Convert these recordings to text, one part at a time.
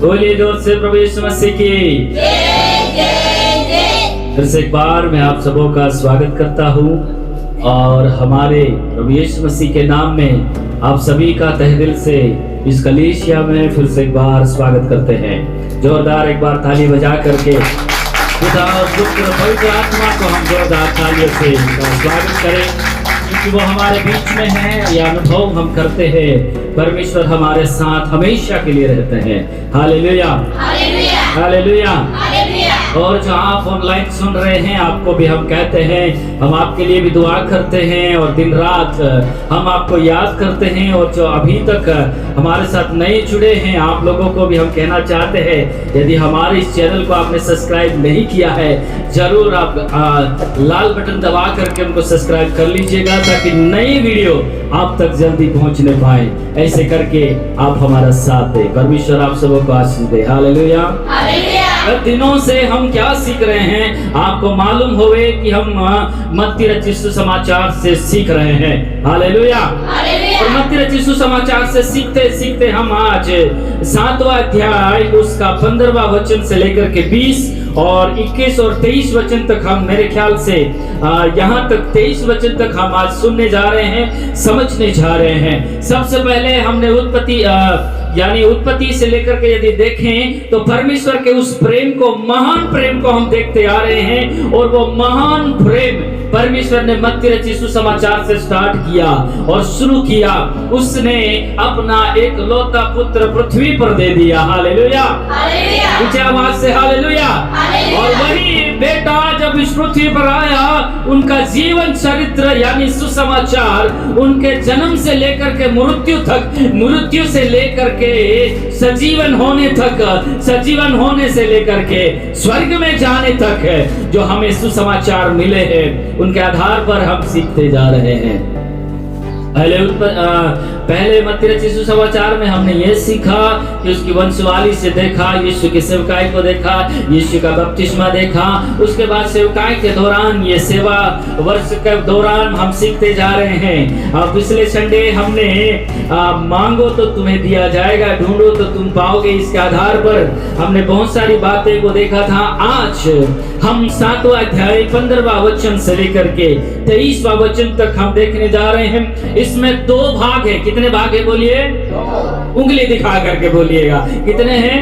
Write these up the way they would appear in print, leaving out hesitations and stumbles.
बोलिए जोर से प्रभु यीशु मसीह की फिर से एक बार मैं आप सबों का स्वागत करता हूँ और हमारे प्रभु यीशु मसीह के नाम में आप सभी का तहे दिल से इस कलीसिया में फिर से एक बार स्वागत करते हैं। जोरदार एक बार ताली बजा करके पिता और पुत्र पवित्र आत्मा को हम जोरदार तालियों से स्वागत करें, क्योंकि वो हमारे बीच में है। यह अनुभव हम करते हैं, परमेश्वर हमारे साथ हमेशा के लिए रहते हैं। Hallelujah, hallelujah. और जो आप ऑनलाइन सुन रहे हैं, आपको भी हम कहते हैं, हम आपके लिए भी दुआ करते हैं और दिन रात हम आपको याद करते हैं। और जो अभी तक हमारे साथ नए जुड़े हैं, आप लोगों को भी हम कहना चाहते हैं, यदि हमारे इस चैनल को आपने सब्सक्राइब नहीं किया है, जरूर आप लाल बटन दबा करके उनको सब्सक्राइब कर लीजिएगा, ताकि नई वीडियो आप तक जल्दी पहुंचने पाए। ऐसे करके आप हमारा साथ दें। परमेश्वर आप सबों को आशीष दे। हालेलुया। दिनों से हम क्या सीख रहे हैं, आपको मालूम होवे कि हम मत्ती रचित सुसमाचार से सीख रहे हैं। हालेलुया। और मत्ती रचित सुसमाचार से सीखते सीखते हम आज 7वां अध्याय उसका 15वां वचन से लेकर के 20 और 21 और 23 वचन तक हम, मेरे ख्याल से यहाँ तक 23 वचन तक हम आज सुनने जा रहे हैं, समझने जा रहे हैं। सबसे पहले हमने उत्पत्ति से लेकर के यदि देखें तो परमेश्वर के उस प्रेम को, महान प्रेम को हम देखते आ रहे हैं। और वो महान प्रेम परमेश्वर ने मत्ती रचित सुसमाचार से स्टार्ट किया और शुरू किया। उसने अपना एक लौता पुत्र पृथ्वी पर दे दिया। हालेलुया, ऊंची आवाज से हालेलुया। और वही बेटा जब इस पृथ्वी पर आया, उनका जीवन चरित्र यानी सुसमाचार, उनके जन्म से लेकर के मृत्यु तक, मृत्यु से लेकर के सजीवन होने तक, सजीवन होने से लेकर के स्वर्ग में जाने तक जो हमें सुसमाचार मिले हैं, उनके आधार पर हम सीखते जा रहे हैं। पहले मत्ती रचित सुसमाचार में हमने ये सीखा कि उसकी वंशवाली से देखा, यीशु की सेवकाई को देखा, यीशु का बपतिस्मा देखा। उसके बाद सेवकाई के दौरान, ये सेवा वर्ष के दौरान हम सीखते जा रहे हैं। पिछले संडे हमने मांगो तो तुम्हें दिया जाएगा, ढूंढो तो तुम पाओगे, इसके आधार पर हमने बहुत सारी बातें को देखा था। आज हम 7वां अध्याय 15वां वचन से लेकर के 23वां वचन तक हम देखने जा रहे हैं। इसमें 2 भाग है। कितने भाग है बोलिए? उंगली दिखा करके बोलिएगा, कितने हैं?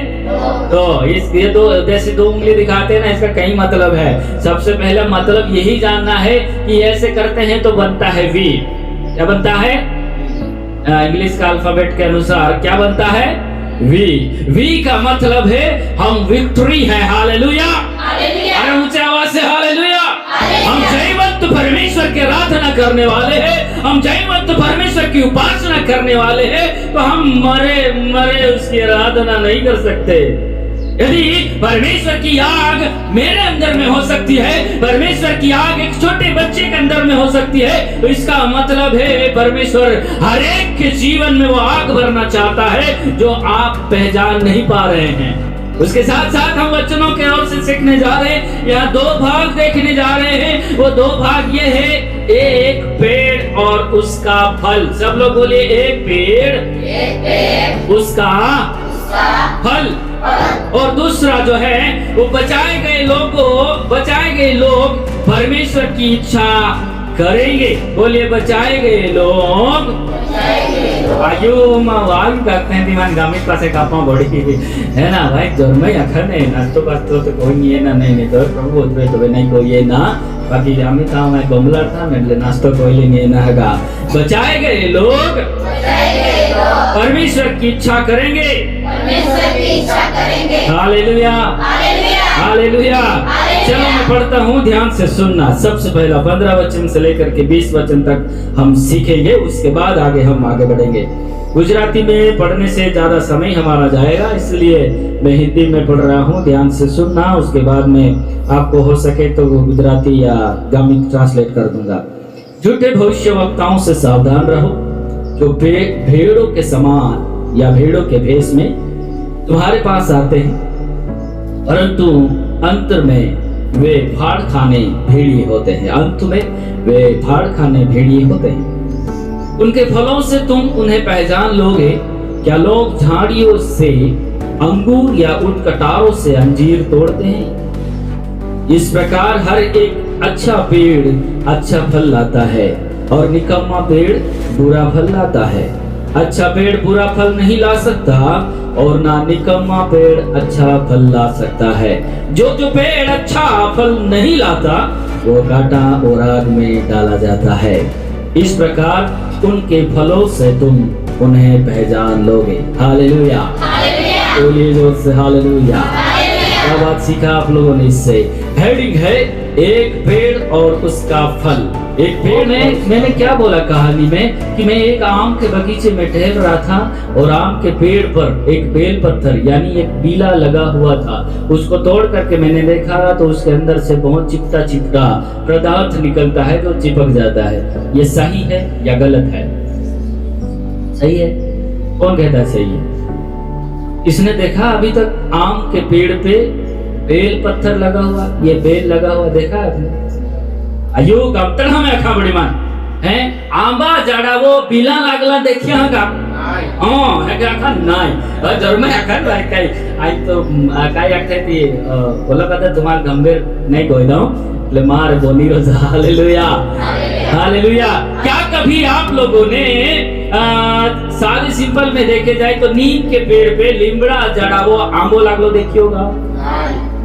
तो ये 2, जैसे 2 उंगली दिखाते हैं ना, इसका कई मतलब है। सबसे पहला मतलब यही जानना है कि ऐसे करते हैं तो बनता है वी। क्या बनता है? इंग्लिश का अल्फाबेट के अनुसार क्या बनता है? वी। वी का मतलब है हम विक्ट्री है। हालेलुया, अरे ऊंचे आवाज से हालेलुया। हम जयवंत परमेश्वर की आराधना करने वाले हैं, हम जयवंत परमेश्वर की उपासना करने वाले हैं, तो हम मरे उसकी आराधना नहीं कर सकते। यदि परमेश्वर की आग मेरे अंदर में हो सकती है, परमेश्वर की आग एक छोटे बच्चे के अंदर में हो सकती है, तो इसका मतलब है परमेश्वर हर एक के जीवन में वो आग भरना चाहता है जो आप पहचान नहीं पा रहे हैं। उसके साथ साथ हम वचनों के ओर से सीखने जा रहे हैं। यहाँ 2 भाग देखने जा रहे हैं। वो 2 भाग ये है, एक पेड़ और उसका फल। सब लोग बोलिए, एक पेड़ उसका फल। और दूसरा जो है वो बचाए गए लोग परमेश्वर की इच्छा करेंगे। बोलिए, बचाए गए लोग। आयु वाल करते हैं दिमान गामित पासे कापा बड़ी है ना भाई, जन्म अखर नहीं नास्तो पास्तो तो कोई नहीं है ना, नहीं तो प्रभु उतरे तो नहीं कोई है ना। बाकी जामी था, मैं गोमलर था, मैं नास्तो कोई नहीं है ना हैगा। बचाए गए लोग परमेश्वर की इच्छा करेंगे। Hallelujah, hallelujah. चलो मैं पढ़ता हूँ, ध्यान से सुनना। सबसे पहला 15 वचन से लेकर के 20 वचन तक हम सीखेंगे, उसके बाद हम आगे बढ़ेंगे। गुजराती में पढ़ने से ज्यादा समय हमारा जाएगा, इसलिए मैं हिंदी में पढ़ रहा हूँ, ध्यान से सुनना। उसके बाद में आपको हो सके तो वो गुजराती या गामिक ट्रांसलेट कर दूंगा। झूठे भविष्यवक्ताओं से सावधान रहो, जो भेड़ों के समान या भेड़ों के भेष में तुम्हारे पास आते हैं, परंतु अंत में वे फाड़ खाने भेड़िए होते हैं। अंत में वे फाड़ खाने भेड़िए होते हैं। उनके फलों से तुम उन्हें पहचान लोगे। क्या लोग झाड़ियों से अंगूर या उन कटारों से अंजीर तोड़ते हैं। इस प्रकार हर एक अच्छा पेड़ अच्छा फल लाता है और निकम्मा पेड़ बुरा फल लाता है। अच्छा पेड़ बुरा फल नहीं ला सकता और ना निकम्मा पेड़ अच्छा फल ला सकता है। जो पेड़ अच्छा फल नहीं लाता वो काटा और आग में डाला जाता है। इस प्रकार उनके फलों से तुम उन्हें पहचान लोगे। हालेलुया, बोलिए जोर से हालेलुया। क्या बात सीखा आप लोगों ने इससे? हेडिंग है एक पेड़ और उसका फल। एक पेड़ में मैंने क्या बोला कहानी में कि मैं एक आम के बगीचे में टहल रहा था और आम के पेड़ पर एक बेल पत्थर यानी एक बीला लगा हुआ था। उसको तोड़ करके मैंने देखा तो उसके अंदर से बहुत चिपटा चिपटा पदार्थ निकलता है जो चिपक जाता है। ये सही है या गलत है? सही है। कौन कहता है सही है? इसने देखा अभी तक आम के पेड़ पे बेल पत्थर लगा हुआ, ये बेल लगा हुआ देखा आपने? अयो गप्तर हमें अखा बड़ी मान हैं आंबा जड़ा वो बिला लागला देखिया का हां है का नाही जरूर में अखन काय आई तो काय आखते ती बोला कहता तुम्हार गंभीर नहीं कोई दो ले मार बोली रोज हालेलुया हालेलुया। क्या कभी आप लोगों ने सारे सिंपल में देखे जाए तो नीम के पेड़ पे लिमड़ा जड़ा वो आंबो लागलो देखी होगा?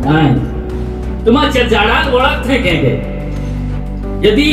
नहीं। तुम्हारे जड़ा ओळख थे कहेंगे। यदि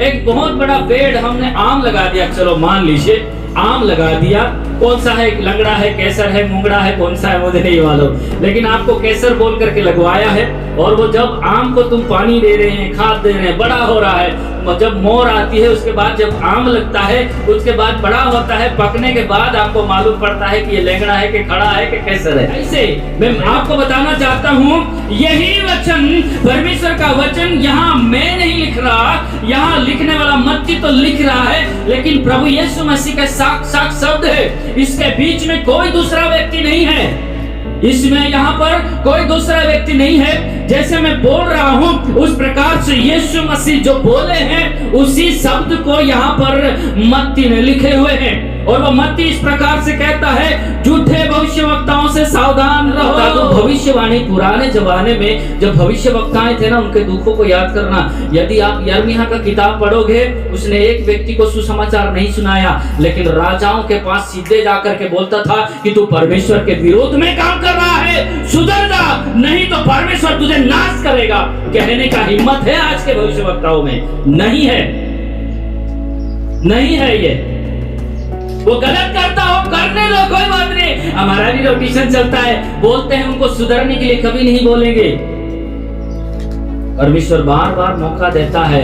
एक बहुत बड़ा पेड़ हमने आम लगा दिया, चलो मान लीजिए आम लगा दिया, कौन सा है, लंगड़ा है, केसर है, मुंगड़ा है, कौन सा है मुझे नहीं मालूम, लेकिन आपको केसर बोल करके लगवाया है और वो जब आम को तुम पानी दे रहे हैं, खाद दे रहे हैं, बड़ा हो रहा है, जब मोर आती है उसके बाद जब आम लगता है उसके बाद बड़ा होता है, पकने के बाद आपको मालूम पड़ता है कि ये लंगड़ा है कि खड़ा है कि केसर है। ऐसे मैं आपको बताना चाहता हूँ यही वचन परमेश्वर का वचन यहाँ मैं नहीं लिख रहा, यहाँ लिखने वाला मत्ती तो लिख रहा है, लेकिन प्रभु यीशु मसीह का साक्षात शब्द है। इसके बीच में कोई दूसरा व्यक्ति नहीं है, इसमें यहाँ पर कोई दूसरा व्यक्ति नहीं है। जैसे मैं बोल रहा हूँ उस प्रकार से यीशु मसीह जो बोले हैं उसी शब्द को यहाँ पर मत्ती ने लिखे हुए हैं और वो मत्ती इस प्रकार से कहता है झूठे भविष्यवक्ताओं से सावधान रहो। तो भविष्यवाणी पुराने जमाने में जब भविष्यवक्ताएं थे ना उनके दुखों को याद करना। यदि आप यिर्मयाह का किताब पढ़ोगे उसने एक व्यक्ति को सुसमाचार नहीं सुनाया, लेकिन राजाओं के पास सीधे जाकर के बोलता था कि तू परमेश्वर के विरोध में काम कर रहा है, सुधर जा, नहीं तो परमेश्वर तुझे नाश करेगा। कहने का हिम्मत है आज के भविष्यवक्ताओं में? नहीं है, नहीं है। ये वो गलत करता हो करने दो, कोई बात नहीं। हमारा भी रोटेशन चलता है, बोलते हैं उनको सुधरने के लिए कभी नहीं बोलेंगे। परमेश्वर बार बार मौका देता है,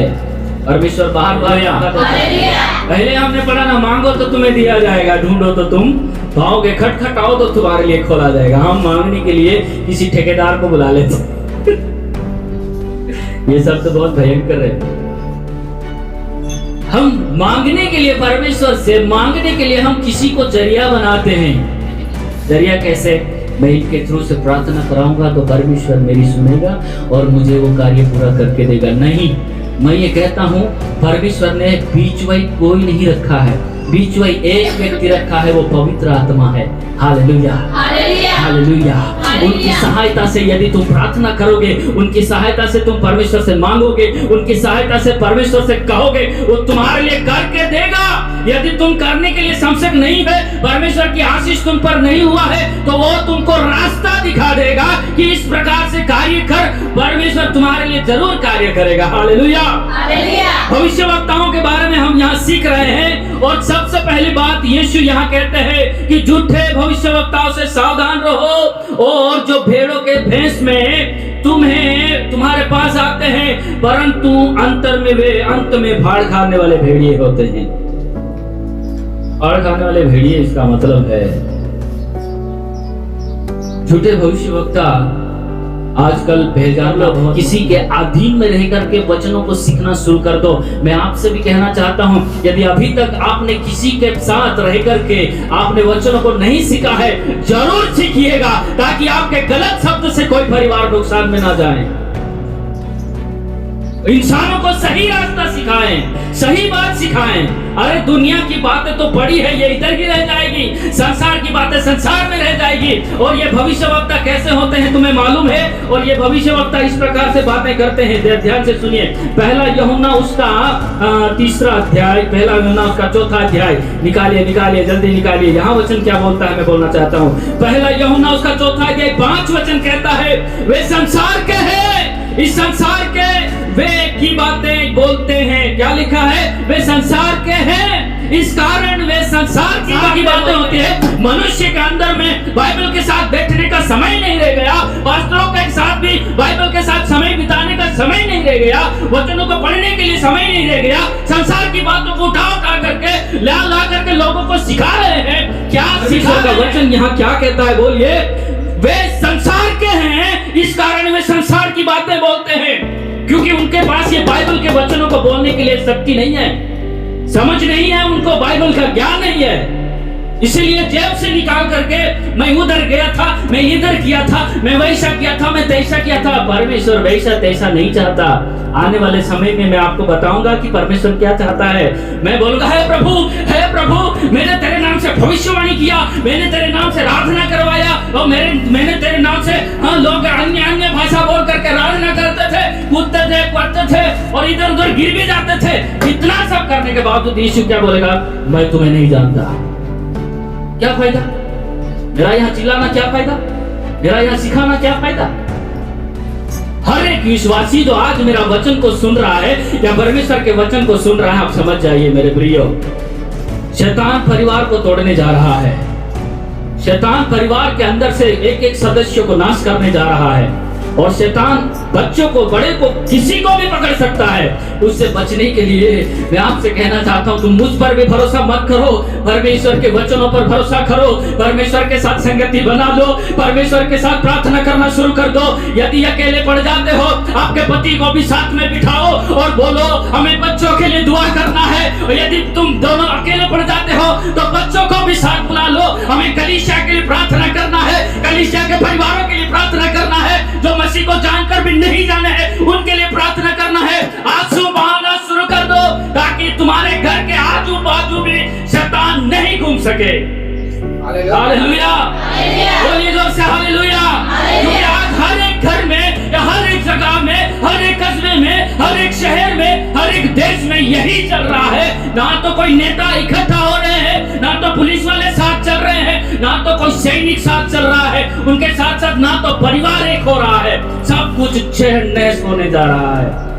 परमेश्वर बार बार मौका देता है। पहले हमने पढ़ा ना, मांगो तो तुम्हें दिया जाएगा, ढूंढो तो तुम पाओगे, खटखटाओ तो तुम्हारे लिए खोला जाएगा। हम मांगने के लिए किसी ठेकेदार को बुला लेते ये सब तो बहुत भयंकर है। हम मांगने के लिए परमेश्वर से मांगने के लिए हम किसी को जरिया बनाते हैं। जरिया कैसे? मैं इनके थ्रू से प्रार्थना कराऊंगा तो परमेश्वर मेरी सुनेगा और मुझे वो कार्य पूरा करके देगा। नहीं, मैं ये कहता हूँ परमेश्वर ने बीचवाई कोई नहीं रखा है, बीचवाई एक व्यक्ति रखा है, वो पवित्र आत्मा है। Hallelujah hallelujah. उनकी सहायता से यदि तुम प्रार्थना करोगे, उनकी सहायता से तुम परमेश्वर से मांगोगे, उनकी सहायता से परमेश्वर से कहोगे, वो तुम्हारे लिए करके देगा। यदि तुम करने के लिए सक्षम नहीं है, परमेश्वर की आशीष तुम पर नहीं हुआ है, तो वो तुमको रास्ता दिखा देगा कि इस प्रकार से कार्य कर, परमेश्वर तुम्हारे लिए जरूर कार्य करेगा। हालेलुया। भविष्यवक्ताओं के बारे में हम यहाँ सीख रहे हैं और सबसे पहली बात यीशु यहाँ कहते हैं कि झूठे भविष्यवक्ताओं से सावधान रहो और जो भेड़ों के भेष में तुम्हारे पास आते हैं, परंतु अंत में भाड़ खाने वाले भेड़िए होते हैं। भाड़ खाने वाले भेड़िए इसका मतलब है झूठे भविष्यवक्ता आजकल भेजाल लोग किसी के अधीन में रह करके वचनों को सीखना शुरू कर दो। मैं आपसे भी कहना चाहता हूं, यदि अभी तक आपने किसी के साथ रह करके आपने वचनों को नहीं सीखा है, जरूर सीखिएगा ताकि आपके गलत शब्द से कोई परिवार नुकसान में ना जाए। इंसानों को सही रास्ता सिखाएं, सही बात सिखाएं। अरे दुनिया की बातें तो बड़ी है, ये इधर ही रह जाएगी, संसार की बातें संसार में रह जाएगी। और ये भविष्यवक्ता कैसे होते हैं तुम्हें मालूम है? और ये भविष्यवक्ता इस प्रकार से बातें करते हैं, ध्यान से सुनिए। पहला यूहन्ना उसका 3 अध्याय, पहला यूहन्ना उसका 4 अध्याय, निकालिए जल्दी निकालिए। यहाँ वचन क्या बोलता है मैं बोलना चाहता हूँ। पहला यूहन्ना उसका 4 अध्याय 5 वचन कहता है, वे संसार के हैं, इस संसार के वे की बातें बोलते हैं। क्या लिखा है? वे संसार के हैं, इस कारण वे संसार की बातें होती है। मनुष्य के अंदर में बाइबल के साथ बैठने का समय नहीं रह गया, पास्टरों के साथ भी बाइबल के साथ समय बिताने का समय नहीं रह गया, वचनों को पढ़ने के लिए समय नहीं रह गया। संसार की बातों को उठा करके ला करके लोगों को सिखा रहे हैं। क्या सिखा का वचन यहाँ क्या कहता है? बोलिए। वे संसार के हैं, इस कारण वे संसार की बातें बोलते हैं, क्योंकि उनके पास ये बाइबल के वचनों को बोलने के लिए शक्ति नहीं है, समझ नहीं है, उनको बाइबल का ज्ञान नहीं है। इसीलिए जेब से निकाल करके मैं उधर गया था, मैं इधर किया था, मैं वैसा किया था, मैं तैसा किया था। परमेश्वर वैसा तैसा नहीं चाहता। आने वाले समय में मैं आपको बताऊंगा कि परमेश्वर क्या चाहता है। मैं बोलूंगा, हे प्रभु, मैंने तेरे नाम से भविष्यवाणी किया, मैंने तेरे नाम से आराधना करवाया, और मैंने तेरे नाम से लोग अन्य भाषा बोल करके आराधना करते थे, कूदते थे, पढ़ते थे और इधर उधर गिर भी जाते थे। इतना सब करने के बावजूद यीशु क्या बोलेगा? मैं तुम्हें नहीं जानता। क्या फायदा? मेरा यहाँ चिल्लाना क्या फायदा? मेरा यहाँ सिखाना क्या फायदा? हर एक विश्वासी जो आज मेरा वचन को सुन रहा है या परमेश्वर के वचन को सुन रहा है, आप समझ जाइए मेरे प्रियो, शैतान परिवार को तोड़ने जा रहा है। शैतान परिवार के अंदर से एक सदस्य को नाश करने जा रहा है। और शैतान बच्चों को, बड़े को, किसी को भी पकड़ सकता है। उससे बचने के लिए मैं आपसे कहना चाहता हूँ, तुम मुझ पर भी भरोसा मत करो, परमेश्वर के वचनों पर भरोसा करो, परमेश्वर के साथ संगति बना लो, परमेश्वर के साथ प्रार्थना करना शुरू कर दो। यदि अकेले पड़ जाते हो, आपके पति को भी साथ में बिठाओ और बोलो हमें बच्चों के लिए दुआ करना है। और यदि तुम दोनों अकेले पड़ जाते हो तो बच्चों को भी साथ बुला लो, हमें कलीसिया के लिए प्रार्थना करना है, कलीसिया के परिवारों के लिए प्रार्थना करना है, जो मसीह को जानकर भी नहीं जाने हैं उनके लिए प्रार्थना करना है। आंसू बहाना शुरू कर दो ताकि तुम्हारे घर के आजू बाजू भी शैतान नहीं घूम सके। हालेलुया, बोलिए जोर से हालेलुया। क्योंकि आज हर एक घर में या हर एक जगह में, हर एक कस्बे में, हर एक शहर में, हर एक देश में यही चल रहा है। ना तो कोई नेता इकट्ठा हो रहे हैं, ना तो पुलिस वाले साथ चल रहे हैं, ना तो कोई सैनिक साथ चल रहा है, उनके साथ साथ ना तो परिवार एक हो रहा है, सब कुछ छेड़नैस होने जा रहा है।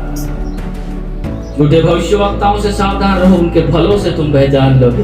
झूठे भविष्यवक्ताओं से सावधान रहो, उनके फलों से तुम पहचान लोगे।